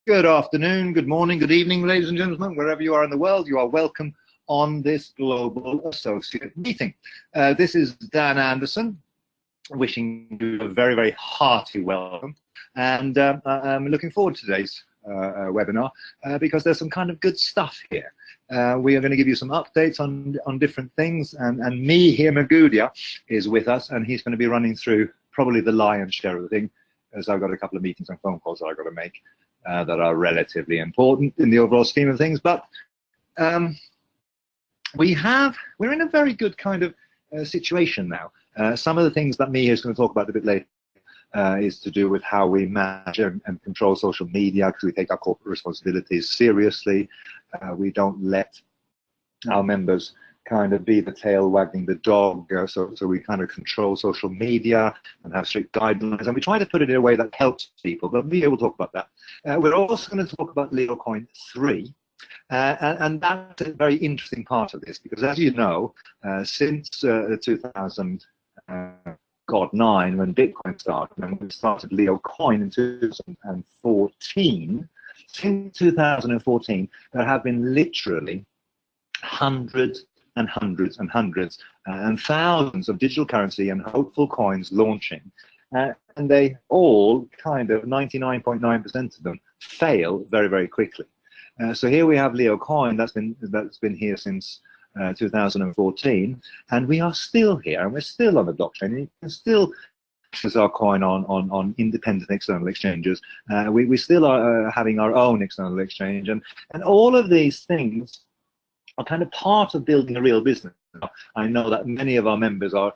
Good afternoon, good morning, good evening, ladies and gentlemen, wherever you are in the world, you are welcome on this Global Associate Meeting. This is Dan Anderson, wishing you a very, very hearty welcome. And I'm looking forward to today's webinar because there's some kind of good stuff here. We are going to give you some updates on different things, and Mihir Magudia is with us, and he's going to be running through probably the lion's share of the thing, as I've got a couple of meetings and phone calls that I've got to make. That are relatively important in the overall scheme of things, but we're in a very good kind of situation now. Some of the things that Mihir is going to talk about a bit later is to do with how we manage and control social media, because we take our corporate responsibilities seriously. We don't let our members kind of be the tail wagging the dog, so we kind of control social media and have strict guidelines, and we try to put it in a way that helps people, but we will talk about that. We're also going to talk about LeoCoin 3, and that's a very interesting part of this, because as you know, since 2009, when Bitcoin started, and we started LeoCoin in 2014, since 2014, there have been literally hundreds and hundreds and hundreds and thousands of digital currency and hopeful coins launching, and they all kind of 99.9% of them fail very, very quickly. So here we have LeoCoin that's been here since 2014, and we are still here, and we're still on the blockchain, and you can still access our coin on independent external exchanges. We still are having our own external exchange, and all of these things are kind of part of building a real business. I know that many of our members are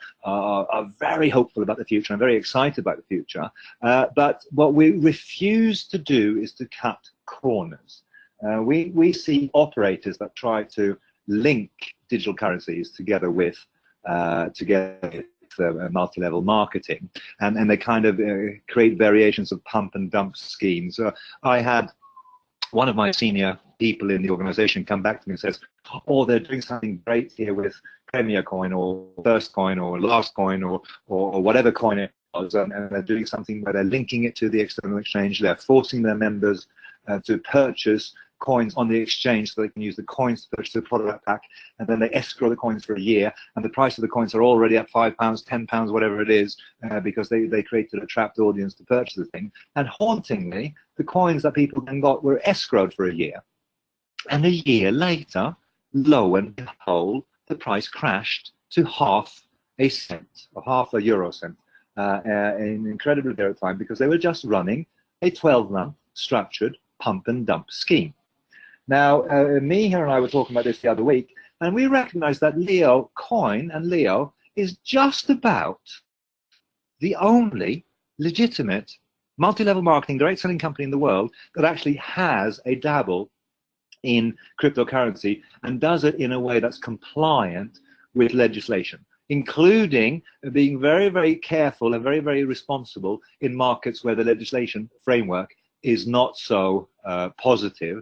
very hopeful about the future and very excited about the future, but what we refuse to do is to cut corners. We see operators that try to link digital currencies together with multi-level marketing, and they kind of create variations of pump and dump schemes. I had one of my senior people in the organization come back to me and says, oh, they're doing something great here with Premier Coin or First Coin or Last Coin or whatever coin it was, and they're doing something where they're linking it to the external exchange. They're forcing their members to purchase coins on the exchange so they can use the coins to purchase the product pack, and then they escrow the coins for a year, and the price of the coins are already at £5, £10, whatever it is, because they created a trapped audience to purchase the thing. And hauntingly, the coins that people then got were escrowed for a year, and a year later, lo and behold, the price crashed to half a cent, or half a euro cent, in an incredible period of time, because they were just running a 12-month structured pump and dump scheme. Now, Mihir and I were talking about this the other week, and we recognized that LeoCoin and Leo is just about the only legitimate multi-level marketing direct selling company in the world that actually has a dabble in cryptocurrency and does it in a way that's compliant with legislation, including being very, very careful and very, very responsible in markets where the legislation framework is not so positive,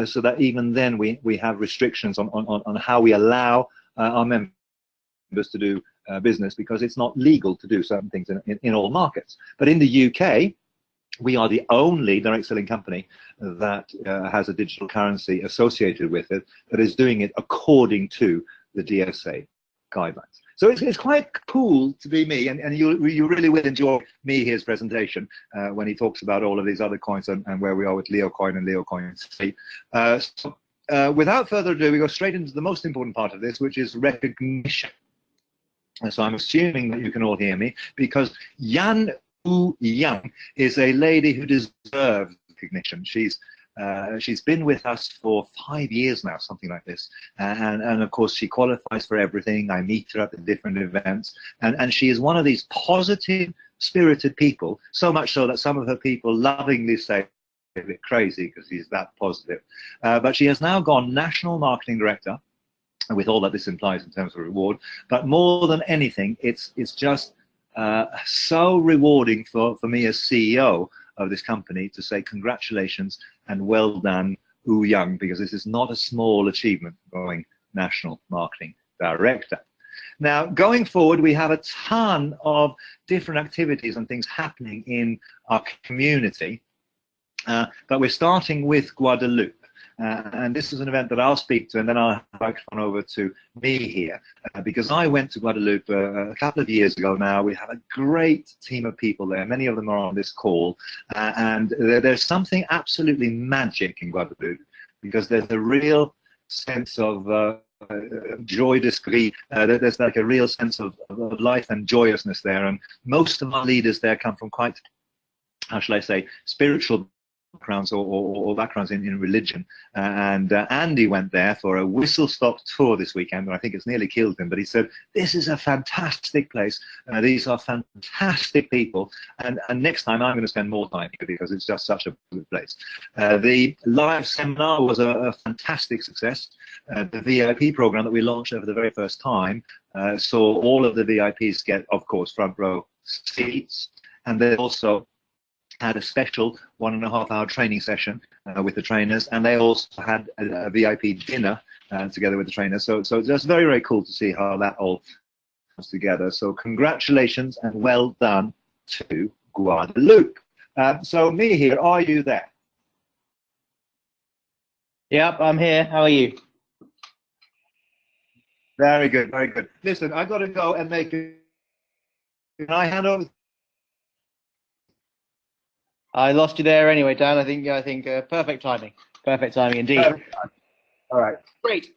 so that even then we have restrictions on how we allow our members to do business, because it's not legal to do certain things in all markets. But in the UK, we are the only direct selling company that has a digital currency associated with it that is doing it according to the DSA guidelines. So it's quite cool to be me, and you really will enjoy Mihir's presentation when he talks about all of these other coins and where we are with LeoCoin and LeoCoin 3. So without further ado, we go straight into the most important part of this, which is recognition. So I'm assuming that you can all hear me, because Yan Wu Yang is a lady who deserves recognition. She's been with us for 5 years now, something like this, and of course she qualifies for everything. I meet her at the different events, and she is one of these positive spirited people, so much so that some of her people lovingly say a bit crazy because she's that positive. But she has now gone national marketing director, with all that this implies in terms of reward. But more than anything, it's just so rewarding for me as CEO of this company to say congratulations and well done, Wu Yang, because this is not a small achievement, going national marketing director. Now, going forward, we have a ton of different activities and things happening in our community. But we're starting with Guadeloupe. And this is an event that I'll speak to, and then I'll microphone over to me here, because I went to Guadeloupe a couple of years ago now. We have a great team of people there. Many of them are on this call, and there's something absolutely magic in Guadeloupe, because there's a real sense of joy d'esprit. There's like a real sense of life and joyousness there, and most of our leaders there come from quite, how shall I say, spiritual backgrounds or backgrounds in religion. And Andy went there for a whistle-stop tour this weekend, and I think it's nearly killed him, but he said, this is a fantastic place. These are fantastic people. And next time I'm going to spend more time here because it's just such a good place. The live seminar was a fantastic success. The VIP program that we launched over the very first time saw all of the VIPs get, of course, front row seats. And they also had a special 1.5-hour training session with the trainers, and they also had a VIP dinner together with the trainers. So just very, very cool to see how that all comes together. So congratulations and well done to Guadeloupe. So Mihir, are you there? Yep, I'm here. How are you? Very good, very good. Listen, I've got to go and make it. Can I hand over? I lost you there anyway, Dan. I think perfect timing. Perfect timing indeed. All right. Great.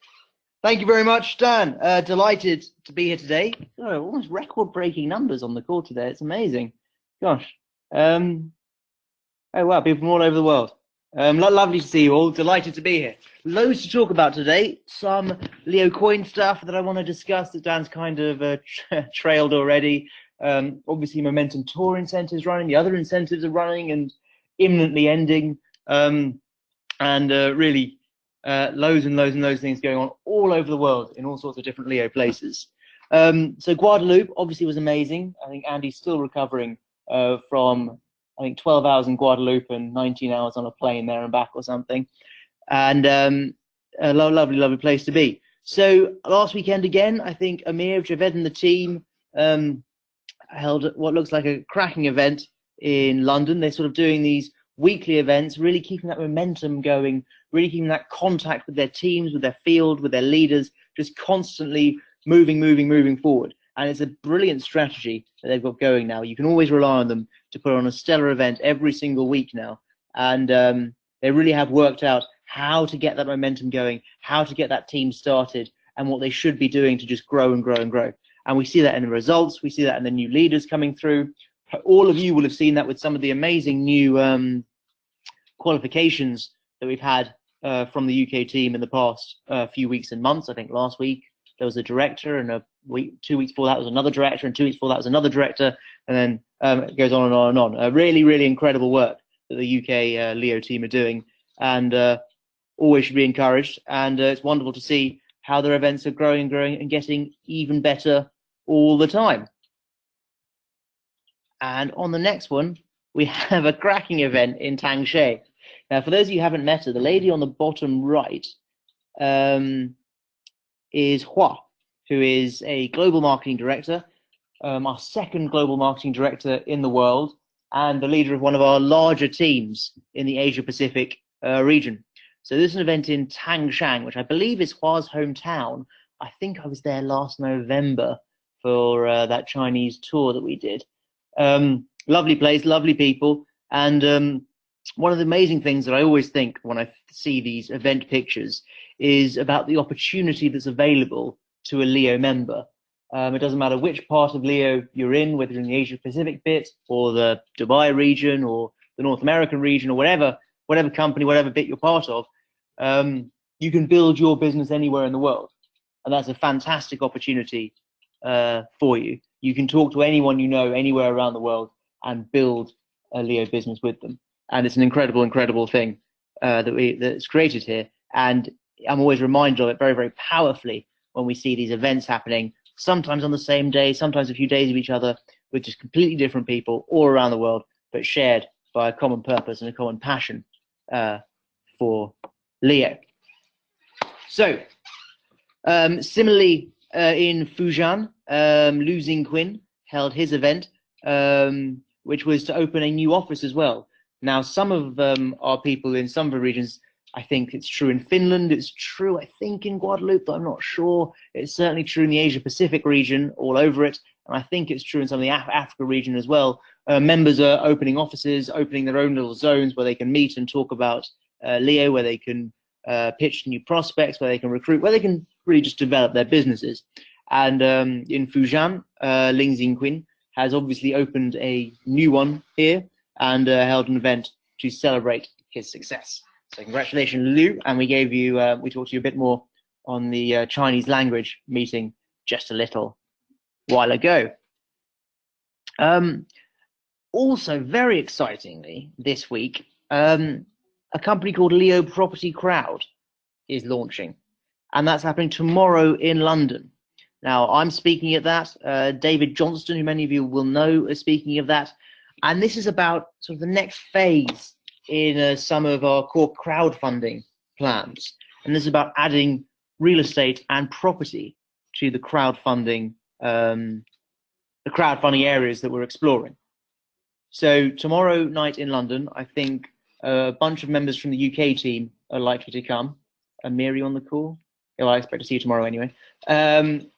Thank you very much, Dan. Delighted to be here today. Oh, almost record-breaking numbers on the call today. It's amazing. Gosh. Oh wow, people from all over the world. Lovely to see you all. Delighted to be here. Loads to talk about today. Some Leo Coin stuff that I want to discuss that Dan's kind of trailed already. Obviously, Momentum Tour incentives running. The other incentives are running and imminently ending. Really loads and loads of things going on all over the world in all sorts of different Leo places. So Guadeloupe obviously was amazing. I think Andy's still recovering from, I think, 12 hours in Guadeloupe and 19 hours on a plane there and back or something. And a lovely place to be. So last weekend again, I think Amir, Javed and the team held what looks like a cracking event in London. They're sort of doing these weekly events, really keeping that momentum going, really keeping that contact with their teams, with their field, with their leaders, just constantly moving forward. And it's a brilliant strategy that they've got going now. You can always rely on them to put on a stellar event every single week now. And they really have worked out how to get that momentum going, how to get that team started, and what they should be doing to just grow and grow and grow. And we see that in the results. We see that in the new leaders coming through. All of you will have seen that with some of the amazing new qualifications that we've had from the UK team in the past few weeks and months. I think last week there was a director, and 2 weeks before that was another director, and 2 weeks before that was another director, and then it goes on and on and on. Really incredible work that the UK Leo team are doing, and always should be encouraged. And it's wonderful to see how their events are growing and getting even better all the time. And on the next one, we have a cracking event in Tangshan. Now, for those of you who haven't met her, the lady on the bottom right is Hua, who is a global marketing director, our second global marketing director in the world, and the leader of one of our larger teams in the Asia Pacific region. So this is an event in Tangshan, which I believe is Hua's hometown. I think I was there last November for that Chinese tour that we did. Lovely place, lovely people, and one of the amazing things that I always think when I see these event pictures is about the opportunity that's available to a Leo member. It doesn't matter which part of Leo you're in, whether you're in the Asia Pacific bit or the Dubai region or the North American region or whatever company, whatever bit you're part of, you can build your business anywhere in the world. And that's a fantastic opportunity for you. You can talk to anyone you know anywhere around the world and build a Leo business with them. And it's an incredible thing that's created here. And I'm always reminded of it very, very powerfully when we see these events happening, sometimes on the same day, sometimes a few days of each other, with just completely different people all around the world, but shared by a common purpose and a common passion for Leo. So, similarly, in Fujian, Lu Xingqin held his event, which was to open a new office as well. Now, some of our people in some of the regions, I think it's true in Finland, it's true, I think, in Guadeloupe, but I'm not sure. It's certainly true in the Asia-Pacific region, all over it, and I think it's true in some of the Africa region as well. Members are opening offices, opening their own little zones where they can meet and talk about Leo, where they can pitch new prospects, where they can recruit, where they can really just develop their businesses. And in Fujian, Ling Xingqin has obviously opened a new one here and held an event to celebrate his success. So congratulations, Liu. And we gave you, we talked to you a bit more on the Chinese language meeting just a little while ago. Also, very excitingly, this week, a company called Leo Property Crowd is launching, and that's happening tomorrow in London. Now, I'm speaking at that. David Johnston, who many of you will know, is speaking of that. And this is about sort of the next phase in some of our core crowdfunding plans. And this is about adding real estate and property to the crowdfunding areas that we're exploring. So tomorrow night in London, I think a bunch of members from the UK team are likely to come. Amiri on the call. Well, I expect to see you tomorrow anyway. And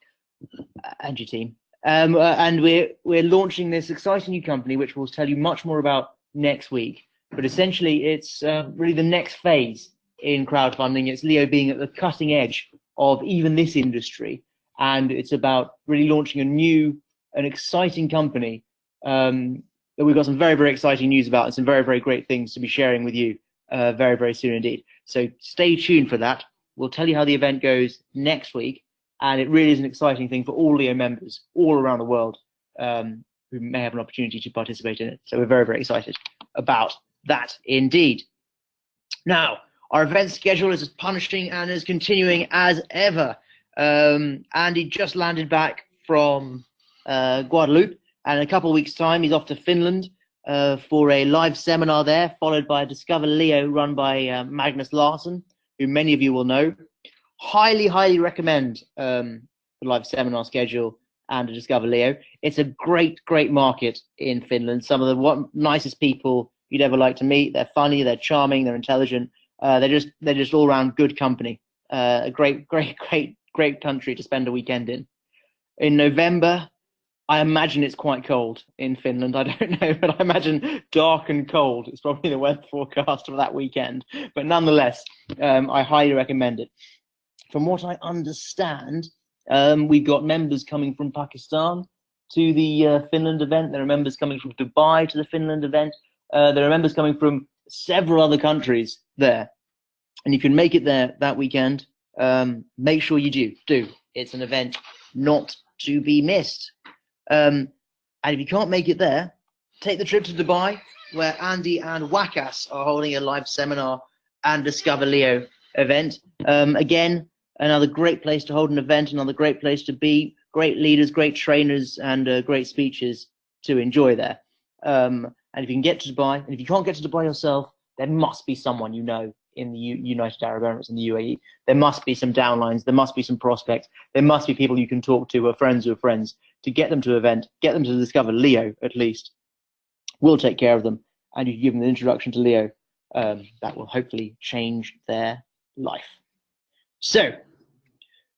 your team. And we're launching this exciting new company, which we'll tell you much more about next week. But essentially, it's really the next phase in crowdfunding. It's Leo being at the cutting edge of even this industry, and it's about really launching an exciting company that we've got some very, very exciting news about and some very, very great things to be sharing with you very, very soon indeed. So stay tuned for that. We'll tell you how the event goes next week. And it really is an exciting thing for all Leo members all around the world who may have an opportunity to participate in it. So we're very, very excited about that indeed. Now, our event schedule is as punishing and is continuing as ever. Andy just landed back from Guadeloupe, and in a couple of weeks' time, he's off to Finland for a live seminar there, followed by Discover Leo run by Magnus Larsson, who many of you will know. Highly, highly recommend the live seminar schedule and to Discover Leo. It's a great, great market in Finland. Some of the nicest people you'd ever like to meet. They're funny, they're charming, they're intelligent. They're just all around good company. A great, great, great, great country to spend a weekend in. In November, I imagine it's quite cold in Finland. I don't know, but I imagine dark and cold. It's probably the weather forecast for that weekend. But nonetheless, I highly recommend it. From what I understand, we've got members coming from Pakistan to the Finland event. There are members coming from Dubai to the Finland event. There are members coming from several other countries there. And you can make it there that weekend. Make sure you do. It's an event not to be missed. And if you can't make it there, take the trip to Dubai, where Andy and Wakas are holding a live seminar and Discover Leo event. Again, another great place to hold an event, another great place to be, great leaders, great trainers, and great speeches to enjoy there. And if you can get to Dubai, and if you can't get to Dubai yourself, there must be someone you know in the United Arab Emirates and the UAE. There must be some downlines, there must be some prospects, there must be people you can talk to, or friends of friends, to get them to an event, get them to Discover Leo at least. We'll take care of them, and you can give them an introduction to Leo. That will hopefully change their life. So,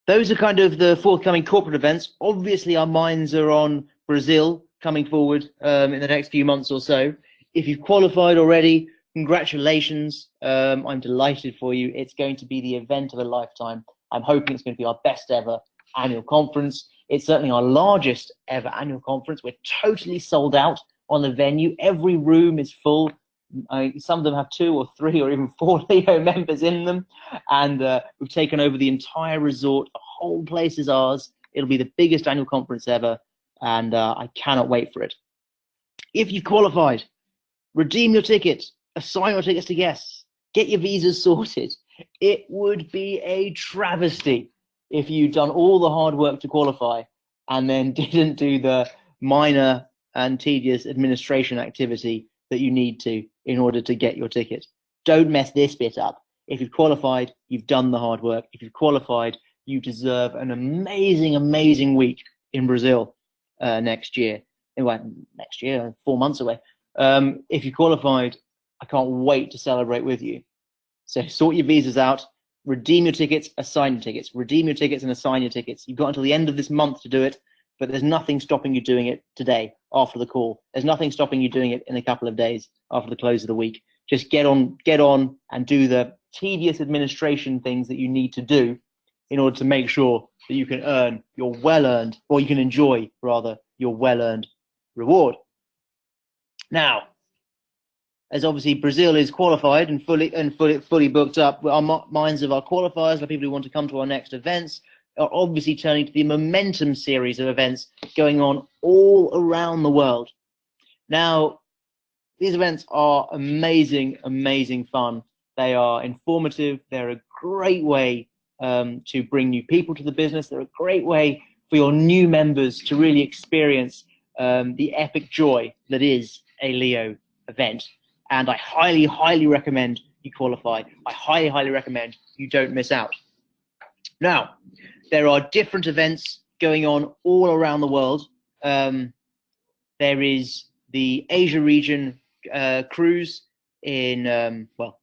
those are kind of the forthcoming corporate events. Obviously, our minds are on Brazil coming forward in the next few months or so. If you've qualified already, congratulations. I'm delighted for you. It's going to be the event of a lifetime. I'm hoping it's going to be our best ever annual conference. It's certainly our largest ever annual conference. We're totally sold out on the venue. Every room is full. Some of them have 2 or 3 or even 4 Leo members in them, and we've taken over the entire resort. The whole place is ours. It'll be the biggest annual conference ever, and I cannot wait for it. If you've qualified, redeem your tickets, assign your tickets to guests, get your visas sorted. It would be a travesty if you'd done all the hard work to qualify and then didn't do the minor and tedious administration activity that you need to in order to get your ticket. Don't mess this bit up. If you've qualified, you've done the hard work. If you've qualified, you deserve an amazing, amazing week in Brazil next year. Well, next year, 4 months away. If you qualified, I can't wait to celebrate with you. So sort your visas out, redeem your tickets, assign your tickets, redeem your tickets and assign your tickets. You've got until the end of this month to do it, but there's nothing stopping you doing it today after the call. There's nothing stopping you doing it in a couple of days after the close of the week. Just get on and do the tedious administration things that you need to do in order to make sure that you can earn your well-earned, or you can enjoy, rather, your well-earned reward. Now, as obviously Brazil is qualified and fully booked up, our minds of our qualifiers, the people who want to come to our next events, are obviously turning to the Momentum series of events going on all around the world. Now, these events are amazing, amazing fun. They are informative. They're a great way to bring new people to the business. They're a great way for your new members to really experience the epic joy that is a Leo event. And I highly, highly recommend you qualify. I highly, highly recommend you don't miss out. Now, there are different events going on all around the world. There is the Asia region cruise in, well,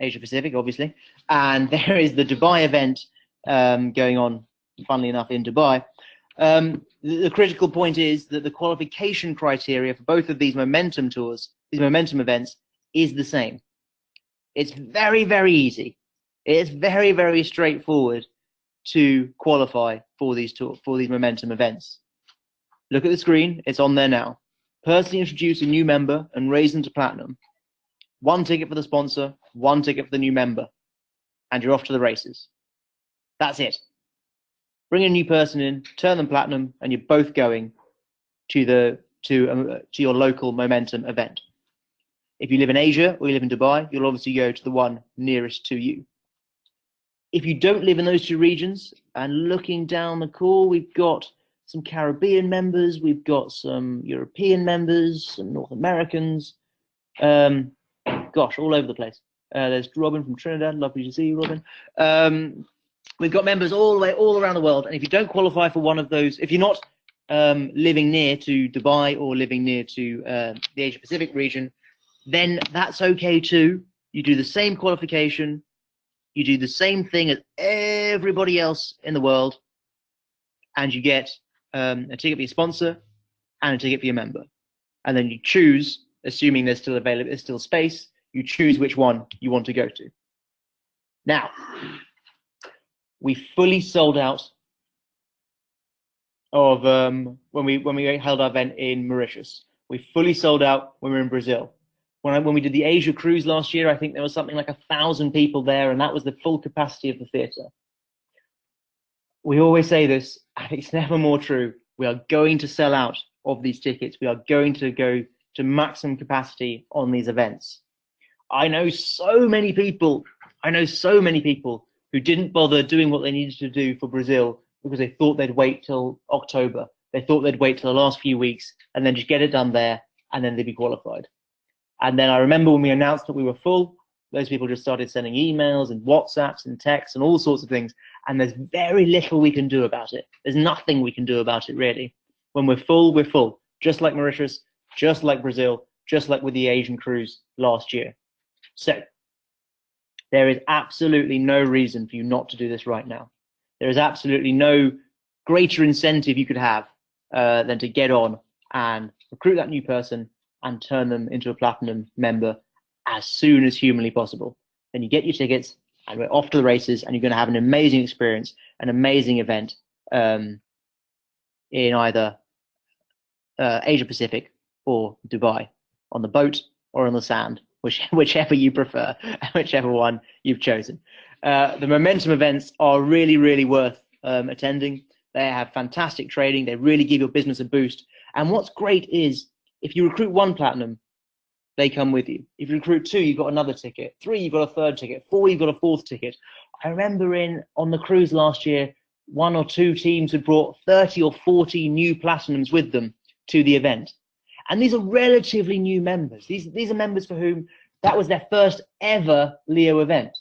Asia Pacific, obviously. And there is the Dubai event going on, funnily enough, in Dubai. The critical point is that the qualification criteria for both of these momentum tours, these momentum events, is the same. It's very, very easy. It's very, very straightforward to qualify for these momentum events. Look at the screen, it's on there now. Personally introduce a new member and raise them to platinum. 1 ticket for the sponsor, 1 ticket for the new member, and you're off to the races. That's it. Bring a new person in, turn them platinum, and you're both going to your local momentum event. If you live in Asia or you live in Dubai, you'll obviously go to the one nearest to you. If you don't live in those 2 regions, and looking down the call, we've got some Caribbean members, we've got some European members, some North Americans, gosh, all over the place. There's Robin from Trinidad, lovely to see you, Robin. We've got members all around the world, and if you don't qualify for one of those, if you're not living near to Dubai or living near to the Asia Pacific region, then that's okay too. You do the same qualification, you do the same thing as everybody else in the world, and you get a ticket for your sponsor and a ticket for your member. And then you choose, assuming there's still space, you choose which one you want to go to. Now, we fully sold out of when we held our event in Mauritius. We fully sold out when we were in Brazil. When we did the Asia cruise last year, I think there was something like 1,000 people there, and that was the full capacity of the theatre. We always say this, and it's never more true. We are going to sell out of these tickets. We are going to go to maximum capacity on these events. I know so many people who didn't bother doing what they needed to do for Brazil because they thought they'd wait till October. They thought they'd wait till the last few weeks and then just get it done there, and then they'd be qualified. And then I remember when we announced that we were full, those people just started sending emails and WhatsApps and texts and all sorts of things. And there's very little we can do about it. There's nothing we can do about it, really. When we're full, we're full. Just like Mauritius, just like Brazil, just like with the Asian cruise last year. So there is absolutely no reason for you not to do this right now. There is absolutely no greater incentive you could have than to get on and recruit that new person and turn them into a platinum member as soon as humanly possible. Then you get your tickets and we're off to the races, and you're going to have an amazing experience, an amazing event in either Asia Pacific or Dubai, on the boat or on the sand, whichever you prefer, whichever one you've chosen. The momentum events are really, really worth attending. They have fantastic trading. They really give your business a boost. And what's great is if you recruit 1 platinum, they come with you. If you recruit 2, you've got another ticket. 3, you've got a 3rd ticket. 4, you've got a 4th ticket. I remember on the cruise last year, 1 or 2 teams had brought 30 or 40 new platinums with them to the event. And these are relatively new members. These are members for whom that was their first ever Leo event.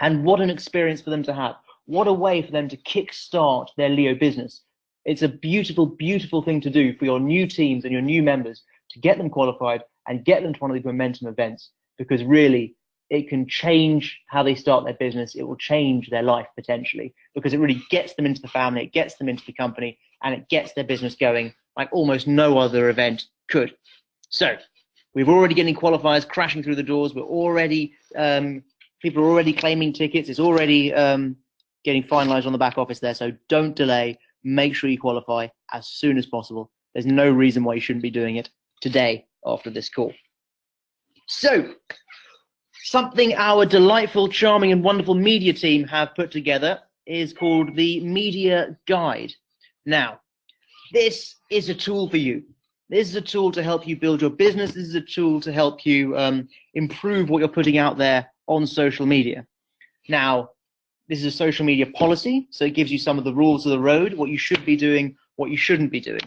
And what an experience for them to have. What a way for them to kickstart their Leo business. It's a beautiful, beautiful thing to do for your new teams and your new members, to get them qualified and get them to one of these momentum events because really it can change how they start their business. It will change their life potentially, because it really gets them into the family, it gets them into the company, and it gets their business going like almost no other event could. So we're already getting qualifiers crashing through the doors. We're already, people are already claiming tickets. It's already getting finalized on the back office there. So don't delay. Make sure you qualify as soon as possible. There's no reason why you shouldn't be doing it today after this call. So something our delightful, charming, and wonderful media team have put together is called the Media Guide. Now, this is a tool for you. This is a tool to help you build your business. This is a tool to help you improve what you're putting out there on social media. Now, this is a social media policy, so it gives you some of the rules of the road, what you should be doing, what you shouldn't be doing.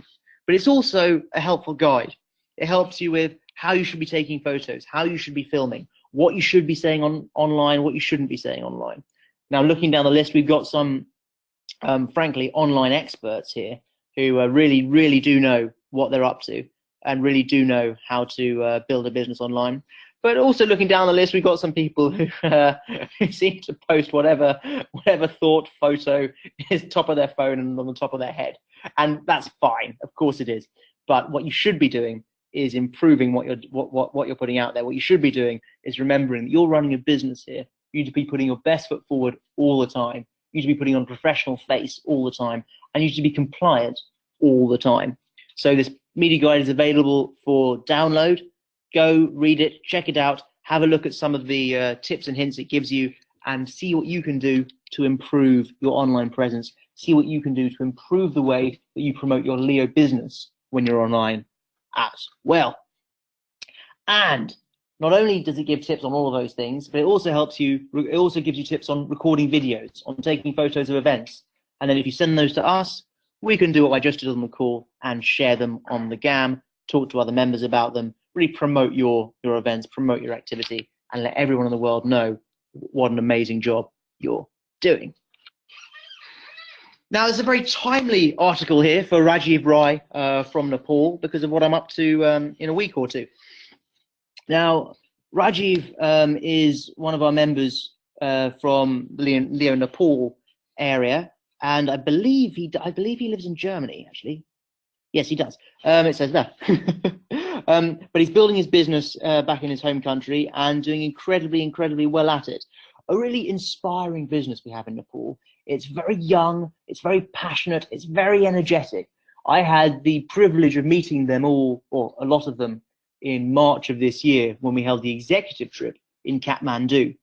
But it's also a helpful guide. It helps you with how you should be taking photos, how you should be filming, what you should be saying online, what you shouldn't be saying online. Now, looking down the list, we've got some, frankly, online experts here who really, really do know what they're up to and really do know how to build a business online. But also looking down the list, we've got some people who seem to post whatever thought photo is top of their phone and on the top of their head. And that's fine, of course it is. But what you should be doing is improving what you're putting out there. What you should be doing is remembering that you're running a business here. You need to be putting your best foot forward all the time. You need to be putting on a professional face all the time. And you need to be compliant all the time. So this media guide is available for download. Go read it, check it out, have a look at some of the tips and hints it gives you, and see what you can do to improve your online presence. See what you can do to improve the way that you promote your Leo business when you're online as well. And not only does it give tips on all of those things, but it also helps you, it also gives you tips on recording videos, on taking photos of events. And then if you send those to us, we can do what I just did on the call and share them on the GAM, talk to other members about them, really promote your events, promote your activity, and let everyone in the world know what an amazing job you're doing. Now, there's a very timely article here for Rajiv Rai from Nepal because of what I'm up to in a week or two. Now, Rajiv is one of our members from Leo Nepal area, and I believe he lives in Germany, actually. Yes, he does. It says that. But he's building his business back in his home country and doing incredibly, incredibly well at it. A really inspiring business we have in Nepal. It's very young, it's very passionate, it's very energetic. I had the privilege of meeting them all, or a lot of them, in March of this year when we held the executive trip in Kathmandu.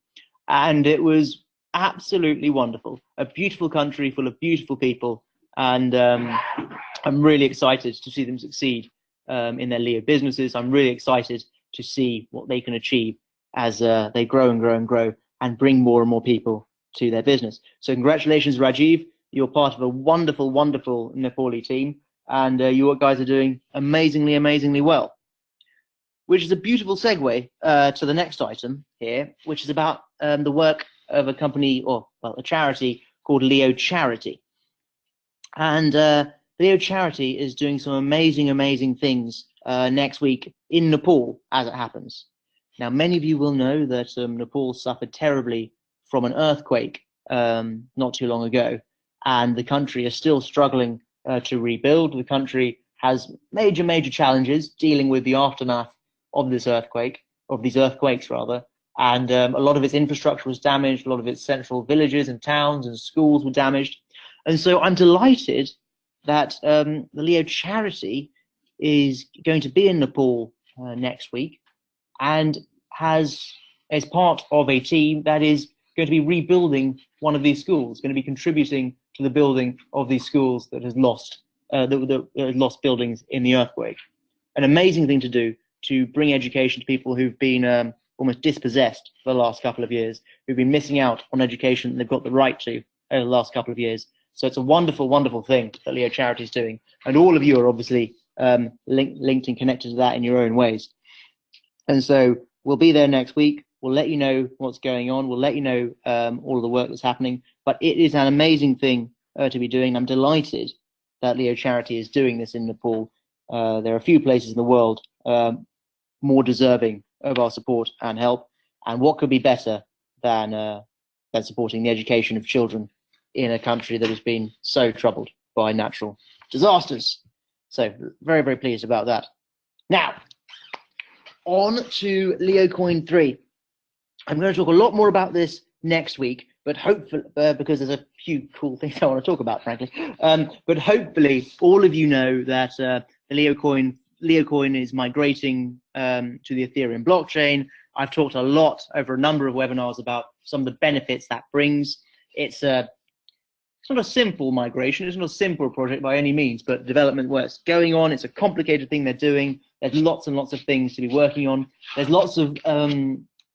And it was absolutely wonderful. A beautiful country full of beautiful people. And I'm really excited to see them succeed in their Leo businesses. I'm really excited to see what they can achieve as they grow and grow and grow and bring more and more people to their business. So congratulations, Rajiv. You're part of a wonderful, wonderful Nepali team, and you guys are doing amazingly, amazingly well. Which is a beautiful segue to the next item here, which is about the work of a company, or well, a charity called Leo Charity. And Leo Charity is doing some amazing, amazing things next week in Nepal, as it happens. Now, many of you will know that Nepal suffered terribly from an earthquake not too long ago, and the country is still struggling to rebuild. The country has major, major challenges dealing with the aftermath of this earthquake, of these earthquakes rather, and a lot of its infrastructure was damaged, a lot of its central villages and towns and schools were damaged. And so I'm delighted that the Leo Charity is going to be in Nepal next week, and has, as part of a team that is going to be rebuilding one of these schools, going to be contributing to the building of these schools that has lost lost buildings in the earthquake. An amazing thing to do, to bring education to people who've been almost dispossessed for the last couple of years, who've been missing out on education they've got the right to over the last couple of years. So it's a wonderful, wonderful thing that Leo Charity is doing. And all of you are obviously linked and connected to that in your own ways. And so we'll be there next week. We'll let you know what's going on. We'll let you know all of the work that's happening. But it is an amazing thing to be doing. I'm delighted that Leo Charity is doing this in Nepal. There are a few places in the world more deserving of our support and help. And what could be better than supporting the education of children in a country that has been so troubled by natural disasters? So very, very pleased about that. Now, on to LeoCoin 3. I'm going to talk a lot more about this next week, but hopefully, because there's a few cool things I want to talk about, frankly. But hopefully, all of you know that the LeoCoin is migrating to the Ethereum blockchain. I've talked a lot over a number of webinars about some of the benefits that brings. It's not a simple migration. It's not a simple project by any means, but development work's going on. It's a complicated thing they're doing. There's lots and lots of things to be working on. There's lots of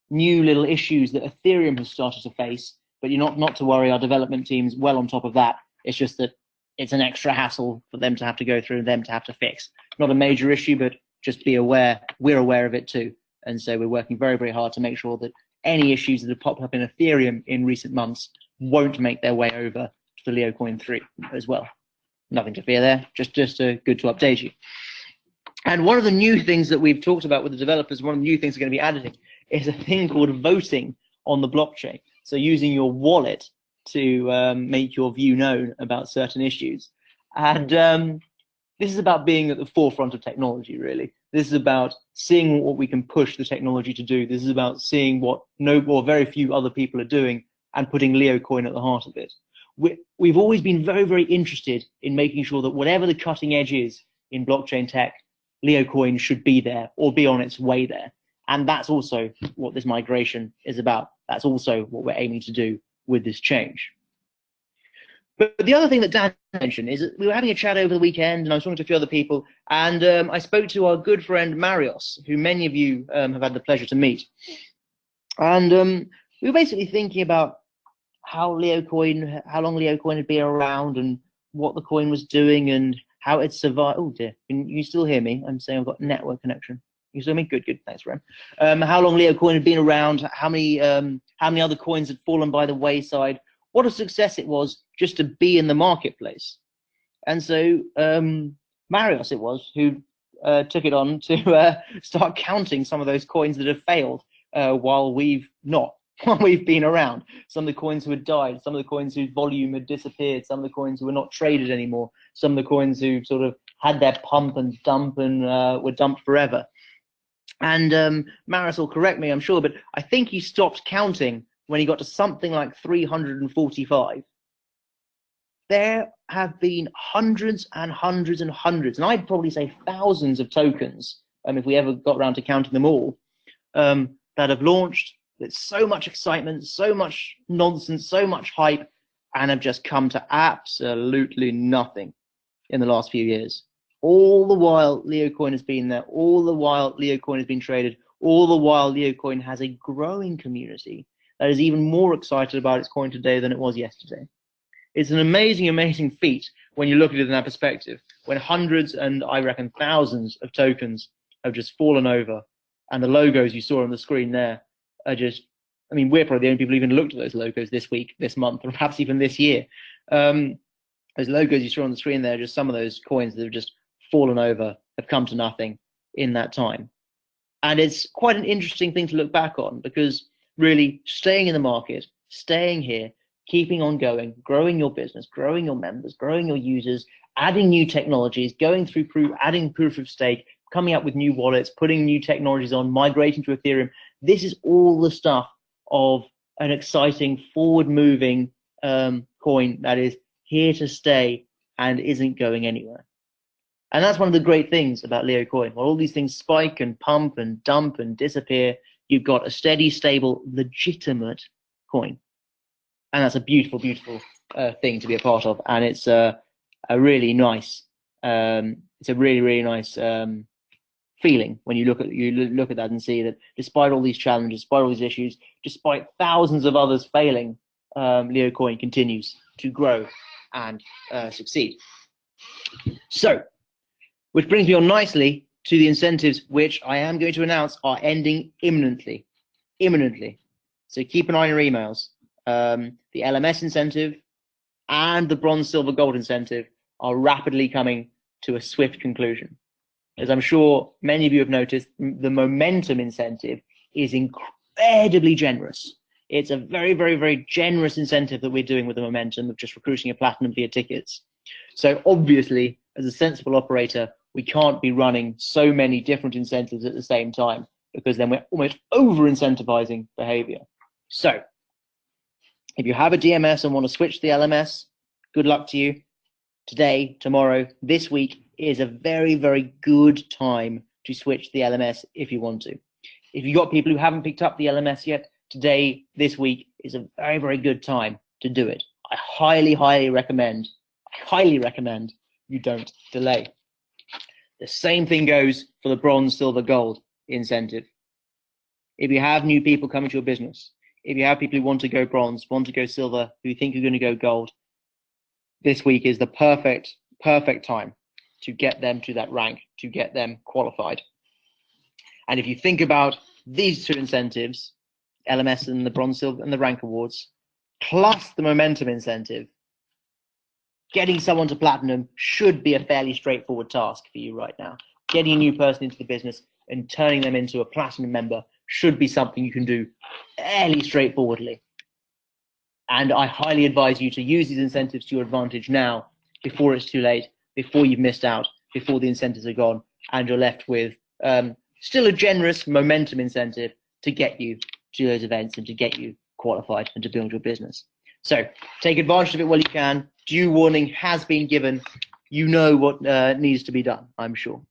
new little issues that Ethereum has started to face, but you're not to worry. Our development team's well on top of that. It's just that it's an extra hassle for them to have to go through and them to have to fix. Not a major issue, but just be aware. We're aware of it too. And so we're working very, very hard to make sure that any issues that have popped up in Ethereum in recent months won't make their way over to the LeoCoin 3 as well. Nothing to fear there, just good to update you. And one of the new things that we've talked about with the developers, one of the new things we're going to be adding is a thing called voting on the blockchain. So using your wallet to make your view known about certain issues. And this is about being at the forefront of technology, really. This is about seeing what we can push the technology to do. This is about seeing what no or very few other people are doing and putting LeoCoin at the heart of it. We've always been very, very interested in making sure that whatever the cutting edge is in blockchain tech, LeoCoin should be there or be on its way there. And that's also what this migration is about. That's also what we're aiming to do with this change. But the other thing that Dan mentioned is that we were having a chat over the weekend, and I was talking to a few other people, and I spoke to our good friend Marios, who many of you have had the pleasure to meet. And we were basically thinking about how long LeoCoin had been around and what the coin was doing and how it survived. Oh dear, can you still hear me? I'm saying I've got network connection. You still hear me? Good, good. Thanks, Rem. How long LeoCoin had been around? How many other coins had fallen by the wayside? What a success it was just to be in the marketplace. And so Marios it was who took it on to start counting some of those coins that have failed while we've been around. Some of the coins who had died, some of the coins whose volume had disappeared, some of the coins who were not traded anymore, some of the coins who sort of had their pump and dump and were dumped forever. And Marios will correct me, I'm sure, but I think he stopped counting when he got to something like 345. There have been hundreds and hundreds and hundreds, and I'd probably say thousands of tokens, if we ever got around to counting them all, that have launched. There's so much excitement, so much nonsense, so much hype, and have just come to absolutely nothing in the last few years. All the while LeoCoin has been there, all the while LeoCoin has been traded, all the while LeoCoin has a growing community that is even more excited about its coin today than it was yesterday. It's an amazing, amazing feat when you look at it in that perspective, when hundreds and I reckon thousands of tokens have just fallen over, and the logos you saw on the screen there are just, I mean, we're probably the only people who even looked at those logos this week, this month, or perhaps even this year. Those logos you saw on the screen there are just some of those coins that have just fallen over, have come to nothing in that time. And it's quite an interesting thing to look back on, because really staying in the market, staying here, keeping on going, growing your business, growing your members, growing your users, adding new technologies, going through adding proof of stake, coming up with new wallets, putting new technologies on, migrating to Ethereum. This is all the stuff of an exciting, forward-moving coin that is here to stay and isn't going anywhere. And that's one of the great things about LeoCoin. While all these things spike and pump and dump and disappear, you've got a steady, stable, legitimate coin. And that's a beautiful, beautiful thing to be a part of. And it's a really nice, it's a really, really nice feeling when you look at that and see that despite all these challenges, despite all these issues, despite thousands of others failing, LeoCoin continues to grow and succeed. So, which brings me on nicely to the incentives, which I am going to announce are ending imminently. So keep an eye on your emails. The LMS incentive and the bronze, silver, gold incentive are rapidly coming to a swift conclusion. As I'm sure many of you have noticed, the momentum incentive is incredibly generous. It's a very, very, very generous incentive that we're doing with the momentum of just recruiting a platinum via tickets. So obviously, as a sensible operator, we can't be running so many different incentives at the same time, because then we're almost over-incentivizing behavior. So if you have a DMS and want to switch to the LMS, good luck to you. Today, tomorrow, this week is a very, very good time to switch to the LMS if you want to. If you've got people who haven't picked up the LMS yet, today, this week is a very, very good time to do it. I highly, highly recommend you don't delay. The same thing goes for the bronze, silver, gold incentive. If you have new people coming to your business, if you have people who want to go bronze, want to go silver, who think you're going to go gold, this week is the perfect time to get them to that rank, to get them qualified. And if you think about these two incentives, LMS and the bronze, silver, and the rank awards, plus the momentum incentive, getting someone to platinum should be a fairly straightforward task for you right now. Getting a new person into the business and turning them into a platinum member should be something you can do fairly straightforwardly. And I highly advise you to use these incentives to your advantage now, before it's too late, before you've missed out, before the incentives are gone, and you're left with still a generous momentum incentive to get you to those events and to get you qualified and to build your business. So take advantage of it while you can. Due warning has been given. You know what needs to be done, I'm sure.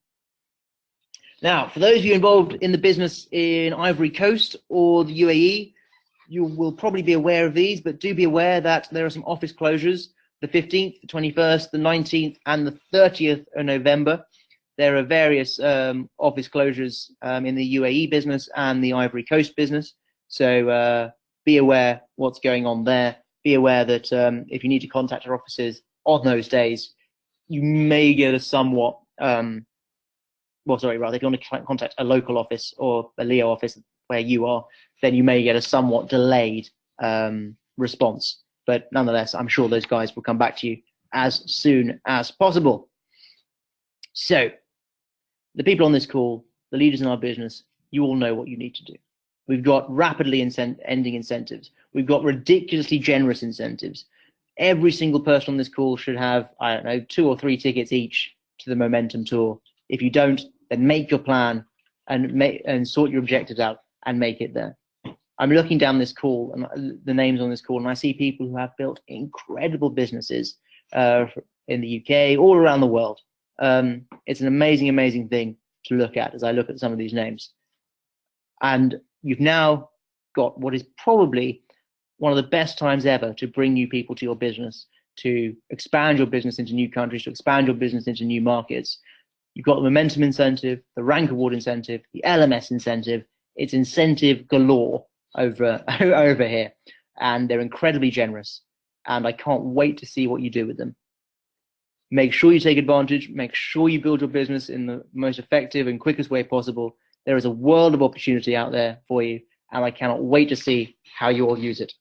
Now, for those of you involved in the business in Ivory Coast or the UAE, you will probably be aware of these, but do be aware that there are some office closures, the 15th, the 21st, the 19th, and the 30th of November. There are various office closures in the UAE business and the Ivory Coast business. So be aware what's going on there. Be aware that if you need to contact our offices on those days, you may get a somewhat, if you want to contact a local office or a Leo office where you are, then you may get a somewhat delayed response. But nonetheless, I'm sure those guys will come back to you as soon as possible. So the people on this call, the leaders in our business, you all know what you need to do. We've got rapidly ending incentives. We've got ridiculously generous incentives. Every single person on this call should have, I don't know, 2 or 3 tickets each to the Momentum Tour. If you don't, then make your plan and sort your objectives out and make it there. I'm looking down this call and the names on this call, and I see people who have built incredible businesses in the UK, all around the world. It's an amazing, amazing thing to look at as I look at some of these names. And you've now got what is probably one of the best times ever to bring new people to your business, to expand your business into new countries, to expand your business into new markets. You've got the momentum incentive, the rank award incentive, the LMS incentive. It's incentive galore over here, and they're incredibly generous, and I can't wait to see what you do with them. Make sure you take advantage, make sure you build your business in the most effective and quickest way possible. There is a world of opportunity out there for you, and I cannot wait to see how you all use it.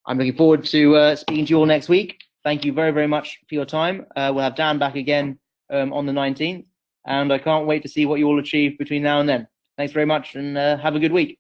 I'm looking forward to speaking to you all next week. Thank you very, very much for your time. We'll have Dan back again on the 19th, and I can't wait to see what you all achieve between now and then. Thanks very much, and have a good week.